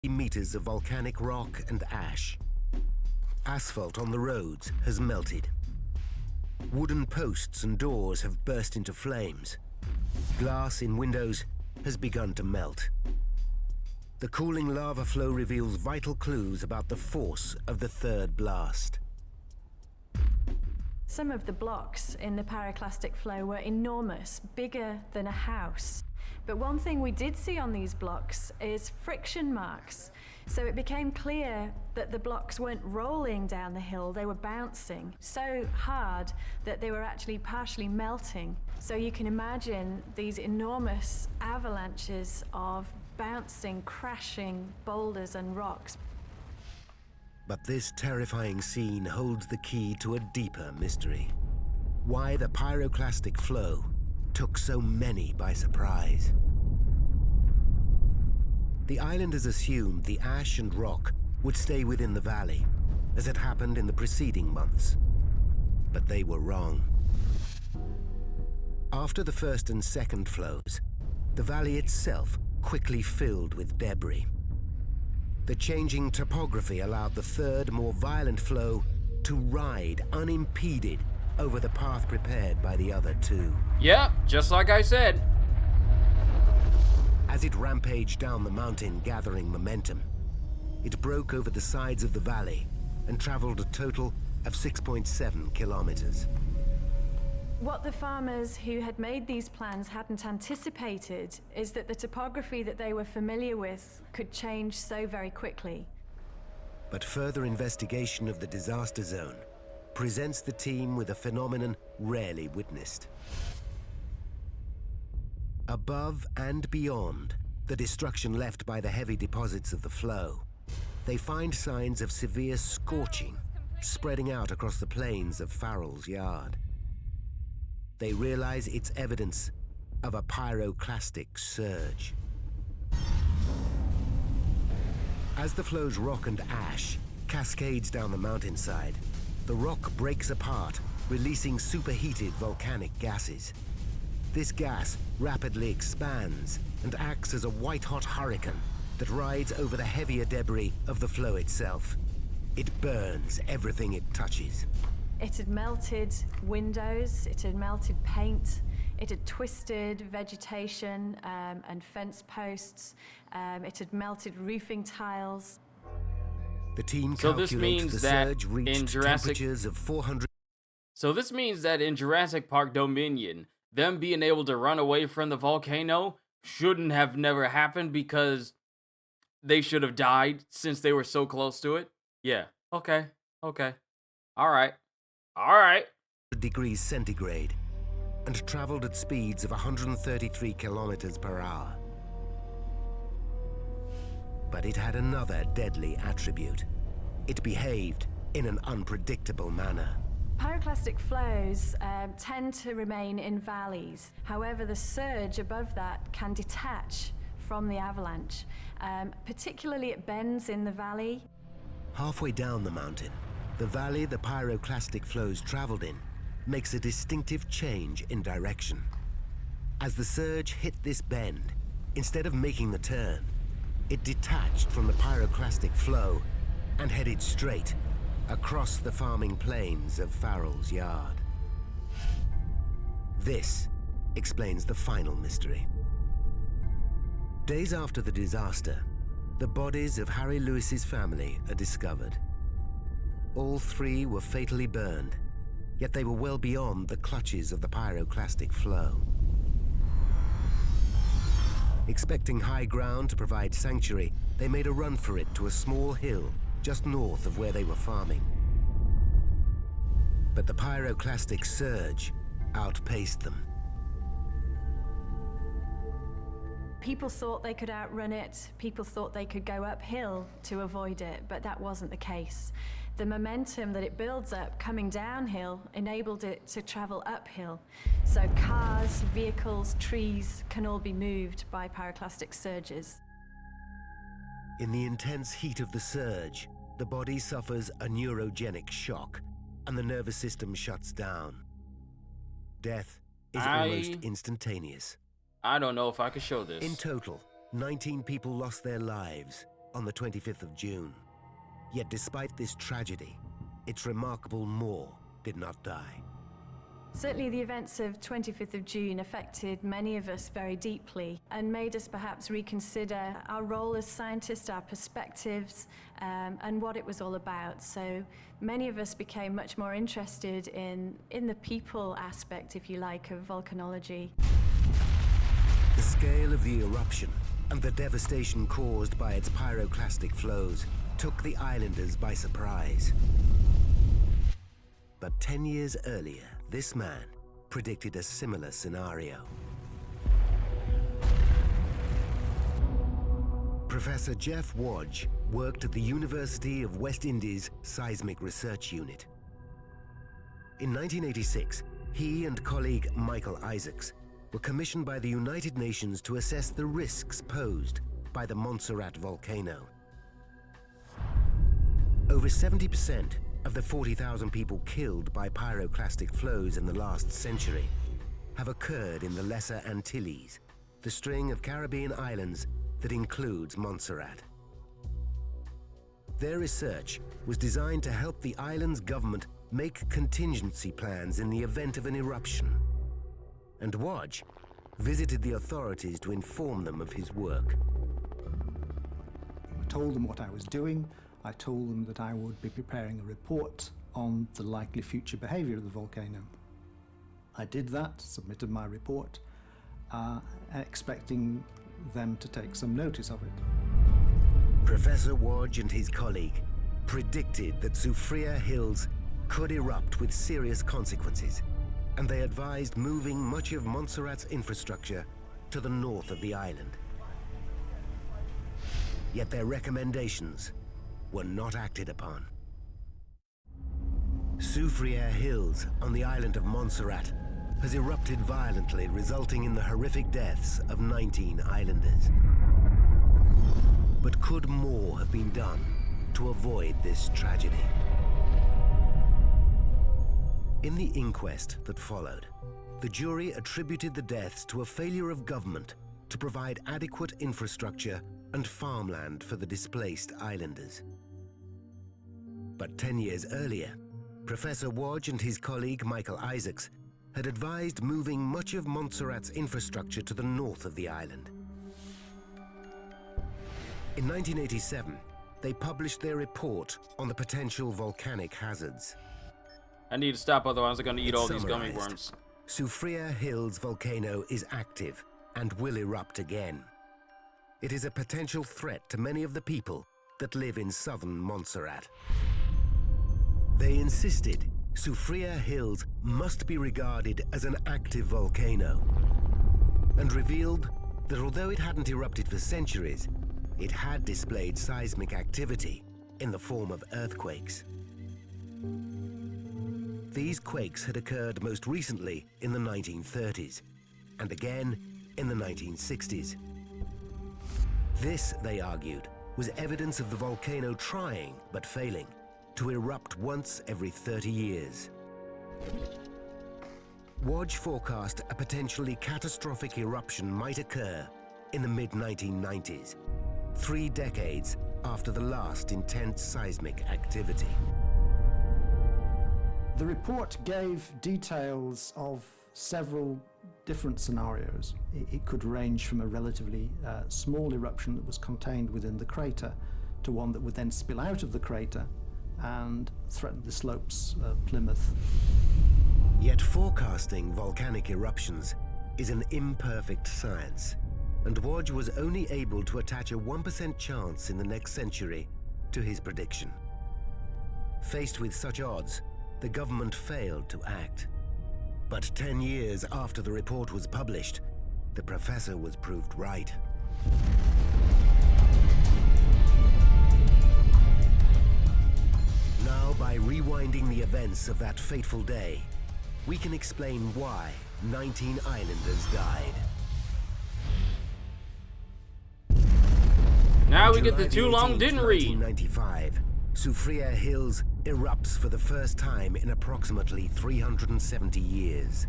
Speaker 2: Meters of volcanic rock and ash. Asphalt on the roads has melted. Wooden posts and doors have burst into flames. Glass in windows has begun to melt. The cooling lava flow reveals vital clues about the force of the third blast.
Speaker 7: Some of the blocks in the pyroclastic flow were enormous, bigger than a house. But one thing we did see on these blocks is friction marks. So it became clear that the blocks weren't rolling down the hill, they were bouncing so hard that they were actually partially melting. So you can imagine these enormous avalanches of bouncing, crashing boulders and rocks.
Speaker 2: But this terrifying scene holds the key to a deeper mystery. Why the pyroclastic flow took so many by surprise. The islanders assumed the ash and rock would stay within the valley, as had happened in the preceding months. But they were wrong. After the first and second flows, the valley itself quickly filled with debris. The changing topography allowed the third, more violent flow to ride unimpeded over the path prepared by the other two.
Speaker 1: Yep, just like I said.
Speaker 2: As it rampaged down the mountain, gathering momentum, it broke over the sides of the valley and traveled a total of 6.7 kilometers.
Speaker 7: What the farmers who had made these plans hadn't anticipated is that the topography that they were familiar with could change so very quickly.
Speaker 2: But further investigation of the disaster zone presents the team with a phenomenon rarely witnessed. Above and beyond the destruction left by the heavy deposits of the flow, they find signs of severe scorching spreading out across the plains of Farrell's yard. They realize it's evidence of a pyroclastic surge. As the flow's rock and ash cascades down the mountainside, the rock breaks apart, releasing superheated volcanic gases. This gas rapidly expands and acts as a white-hot hurricane that rides over the heavier debris of the flow itself. It burns everything it touches.
Speaker 7: It had melted windows, it had melted paint, it had twisted vegetation and fence posts, it had melted roofing tiles.
Speaker 2: The team
Speaker 1: So this means
Speaker 2: the
Speaker 1: that
Speaker 2: surge reached
Speaker 1: in Jurassic...
Speaker 2: temperatures of 400...
Speaker 1: So this means that in Jurassic Park Dominion, them being able to run away from the volcano shouldn't have never happened because they should have died since they were so close to it. Yeah, okay. All right.
Speaker 2: degrees centigrade and traveled at speeds of 133 kilometers per hour. But it had another deadly attribute. It behaved in an unpredictable manner.
Speaker 7: Pyroclastic flows tend to remain in valleys. However, the surge above that can detach from the avalanche, particularly at bends in the valley.
Speaker 2: Halfway down the mountain, the valley the pyroclastic flows traveled in makes a distinctive change in direction. As the surge hit this bend, instead of making the turn, it detached from the pyroclastic flow and headed straight across the farming plains of Farrell's yard. This explains the final mystery. Days after the disaster, the bodies of Harry Lewis's family are discovered. All three were fatally burned, yet they were well beyond the clutches of the pyroclastic flow. Expecting high ground to provide sanctuary, they made a run for it to a small hill just north of where they were farming. But the pyroclastic surge outpaced them.
Speaker 7: People thought they could outrun it. People thought they could go uphill to avoid it, but that wasn't the case. The momentum that it builds up coming downhill enabled it to travel uphill. So cars, vehicles, trees can all be moved by pyroclastic surges.
Speaker 2: In the intense heat of the surge, the body suffers a neurogenic shock and the nervous system shuts down. Death is almost instantaneous.
Speaker 1: I don't know if I could show this.
Speaker 2: In total, 19 people lost their lives on the 25th of June. Yet despite this tragedy, it's remarkable more did not die.
Speaker 7: Certainly the events of 25th of June affected many of us very deeply and made us perhaps reconsider our role as scientists, our perspectives, and what it was all about. So many of us became much more interested in the people aspect, if you like, of volcanology.
Speaker 2: The scale of the eruption and the devastation caused by its pyroclastic flows took the islanders by surprise. But 10 years earlier, this man predicted a similar scenario. Professor Jeff Wodge worked at the University of West Indies Seismic Research Unit. In 1986, he and colleague Michael Isaacs were commissioned by the United Nations to assess the risks posed by the Montserrat volcano. Over 70% of the 40,000 people killed by pyroclastic flows in the last century have occurred in the Lesser Antilles, the string of Caribbean islands that includes Montserrat. Their research was designed to help the island's government make contingency plans in the event of an eruption. And Wodge visited the authorities to inform them of his work.
Speaker 11: I told them what I was doing. I told them that I would be preparing a report on the likely future behavior of the volcano. I did that, submitted my report, expecting them to take some notice of it.
Speaker 2: Professor Wodge and his colleague predicted that Soufriere Hills could erupt with serious consequences, and they advised moving much of Montserrat's infrastructure to the north of the island. Yet their recommendations were not acted upon. Soufriere Hills on the island of Montserrat has erupted violently, resulting in the horrific deaths of 19 islanders. But could more have been done to avoid this tragedy? In the inquest that followed, the jury attributed the deaths to a failure of government to provide adequate infrastructure and farmland for the displaced islanders. But 10 years earlier, Professor Wodge and his colleague Michael Isaacs had advised moving much of Montserrat's infrastructure to the north of the island. In 1987, they published their report on the potential volcanic hazards.
Speaker 1: I need to stop, otherwise I'm going to eat all these gummy worms.
Speaker 2: Soufriere Hills volcano is active and will erupt again. It is a potential threat to many of the people that live in southern Montserrat. They insisted Soufriere Hills must be regarded as an active volcano, and revealed that although it hadn't erupted for centuries, it had displayed seismic activity in the form of earthquakes. These quakes had occurred most recently in the 1930s, and again in the 1960s. This, they argued, was evidence of the volcano trying, but failing, to erupt once every 30 years. Wodge forecast a potentially catastrophic eruption might occur in the mid-1990s, 3 decades after the last intense seismic activity.
Speaker 11: The report gave details of several different scenarios. It could range from a relatively small eruption that was contained within the crater to one that would then spill out of the crater and threaten the slopes of Plymouth.
Speaker 2: Yet forecasting volcanic eruptions is an imperfect science, and Wodge was only able to attach a 1% chance in the next century to his prediction. Faced with such odds, the government failed to act. But 10 years after the report was published, the professor was proved right. Now, by rewinding the events of that fateful day, we can explain why 19 islanders died.
Speaker 1: Now we get
Speaker 2: July
Speaker 1: the too long
Speaker 2: 18th,
Speaker 1: didn't read.
Speaker 2: 1995, Soufriere Hills erupts for the first time in approximately 370 years.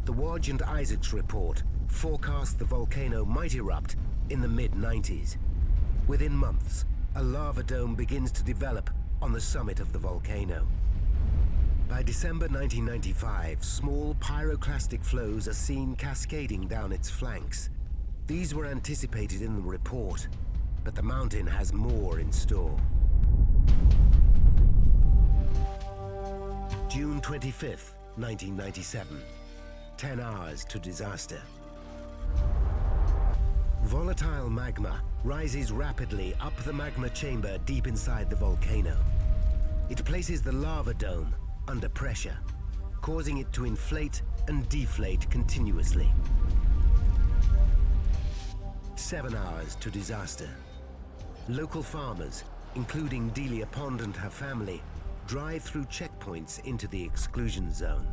Speaker 2: The Wodge and Isaacs report forecast the volcano might erupt in the mid-90s. Within months, a lava dome begins to develop on the summit of the volcano. By December 1995, small pyroclastic flows are seen cascading down its flanks. These were anticipated in the report, but the mountain has more in store. June 25th, 1997. 10 hours to disaster. Volatile magma rises rapidly up the magma chamber deep inside the volcano. It places the lava dome under pressure, causing it to inflate and deflate continuously. 7 hours to disaster. Local farmers, including Delia Pond and her family, drive through checkpoints into the exclusion zone.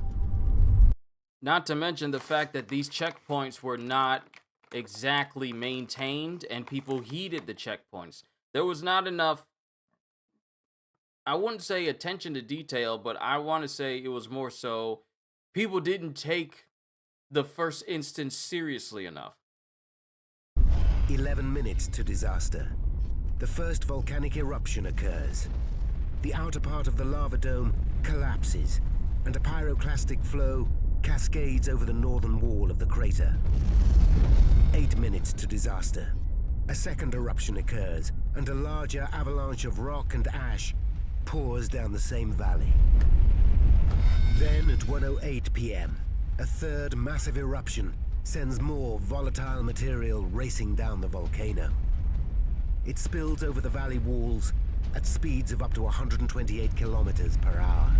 Speaker 1: Not to mention the fact that these checkpoints were not exactly maintained and people heeded the checkpoints. There was not enough, I wouldn't say attention to detail, but I want to say it was more so people didn't take the first instance seriously enough.
Speaker 2: 11 minutes to disaster. The first volcanic eruption occurs. The outer part of the lava dome collapses, and a pyroclastic flow cascades over the northern wall of the crater. 8 minutes to disaster. A second eruption occurs, and a larger avalanche of rock and ash pours down the same valley. Then at 1:08 p.m., a third massive eruption sends more volatile material racing down the volcano. It spills over the valley walls at speeds of up to 128 kilometers per hour.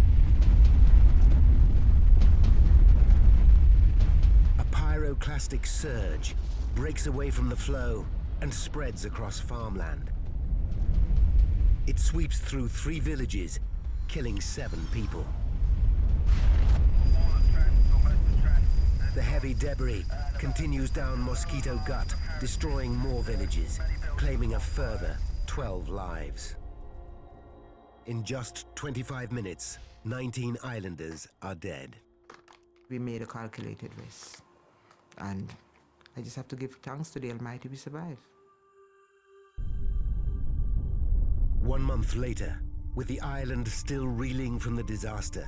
Speaker 2: A pyroclastic surge breaks away from the flow and spreads across farmland. It sweeps through 3 villages, killing 7 people. The heavy debris continues down Mosquito Gut, destroying more villages, claiming a further 12 lives. In just 25 minutes, 19 islanders are dead.
Speaker 3: We made a calculated risk, and I just have to give thanks to the Almighty we survived.
Speaker 2: 1 month later, with the island still reeling from the disaster,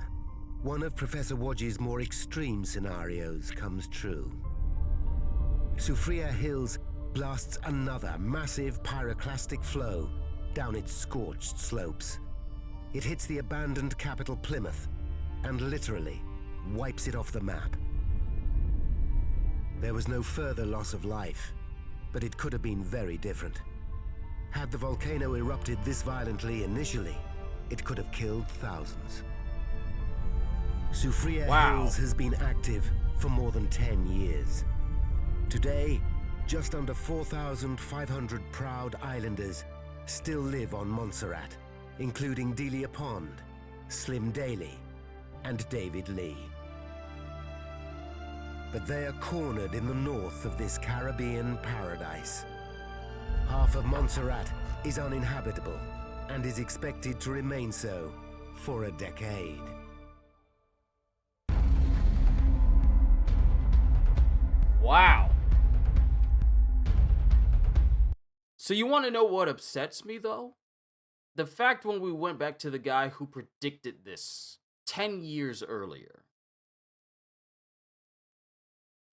Speaker 2: one of Professor Wodge's more extreme scenarios comes true. Soufriere Hills blasts another massive pyroclastic flow down its scorched slopes. It hits the abandoned capital Plymouth and literally wipes it off the map. There was no further loss of life, but it could have been very different. Had the volcano erupted this violently initially, it could have killed thousands. Soufriere Hills has been active for more than 10 years. Today, just under 4,500 proud islanders still live on Montserrat, including Delia Pond, Slim Daly, and David Lee. But they are cornered in the north of this Caribbean paradise. Half of Montserrat is uninhabitable and is expected to remain so for a decade.
Speaker 1: Wow. So you want to know what upsets me, though? The fact when we went back to the guy who predicted this 10 years earlier,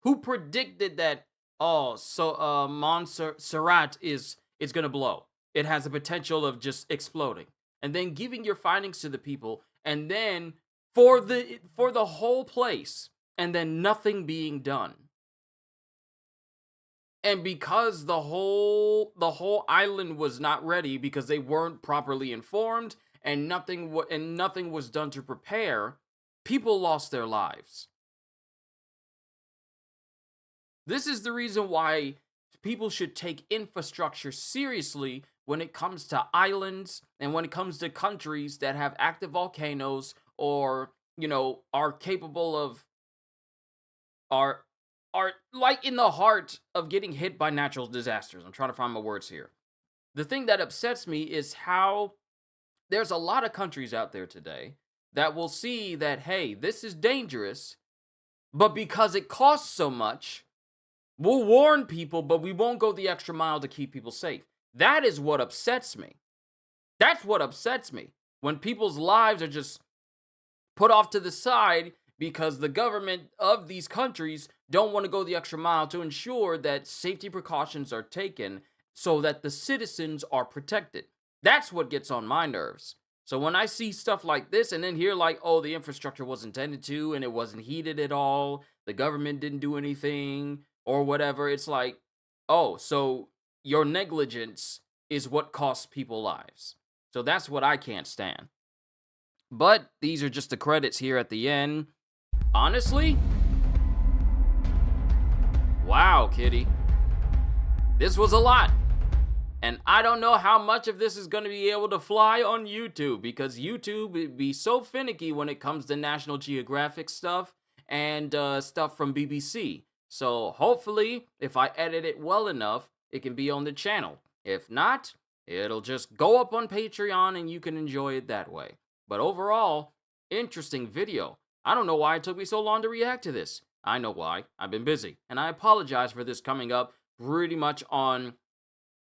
Speaker 1: who predicted that, Montserrat is going to blow. It has the potential of just exploding. And then giving your findings to the people, and then for the whole place, and then nothing being done. And because the whole island was not ready because they weren't properly informed, and nothing was done to prepare, people lost their lives. This is the reason why people should take infrastructure seriously when it comes to islands and when it comes to countries that have active volcanoes, or, are capable of, are like in the heart of getting hit by natural disasters. I'm trying to find my words here. The thing that upsets me is how there's a lot of countries out there today that will see that, hey, this is dangerous, but because it costs so much, we'll warn people, but we won't go the extra mile to keep people safe. That is what upsets me. That's what upsets me. When people's lives are just put off to the side because the government of these countries don't want to go the extra mile to ensure that safety precautions are taken so that the citizens are protected. That's what gets on my nerves. So when I see stuff like this and then hear like, oh, the infrastructure was intended to and it wasn't heated at all, the government didn't do anything or whatever, it's like, oh, so your negligence is what costs people lives. So that's what I can't stand. But these are just the credits here at the end. Honestly, wow, kitty. This was a lot. And I don't know how much of this is going to be able to fly on YouTube, because YouTube would be so finicky when it comes to National Geographic stuff and stuff from BBC. So hopefully, if I edit it well enough, it can be on the channel. If not, it'll just go up on Patreon and you can enjoy it that way. But overall, interesting video. I don't know why it took me so long to react to this. I know why. I've been busy. And I apologize for this coming up pretty much on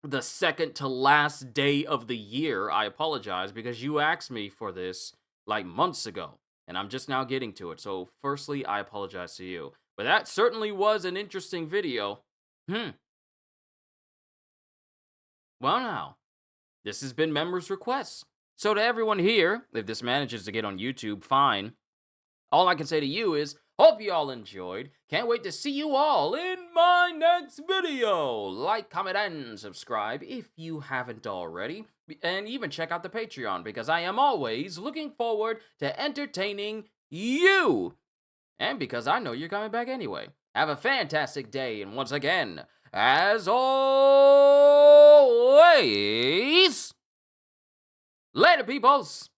Speaker 1: the second to last day of the year. I apologize because you asked me for this like months ago, and I'm just now getting to it. So firstly, I apologize to you. But that certainly was an interesting video. Well now, this has been Members' Requests. So to everyone here, if this manages to get on YouTube, fine. All I can say to you is, hope you all enjoyed. Can't wait to see you all in my next video. Like, comment, and subscribe if you haven't already. And even check out the Patreon, because I am always looking forward to entertaining you. And because I know you're coming back anyway. Have a fantastic day, and once again, as always, later, peoples!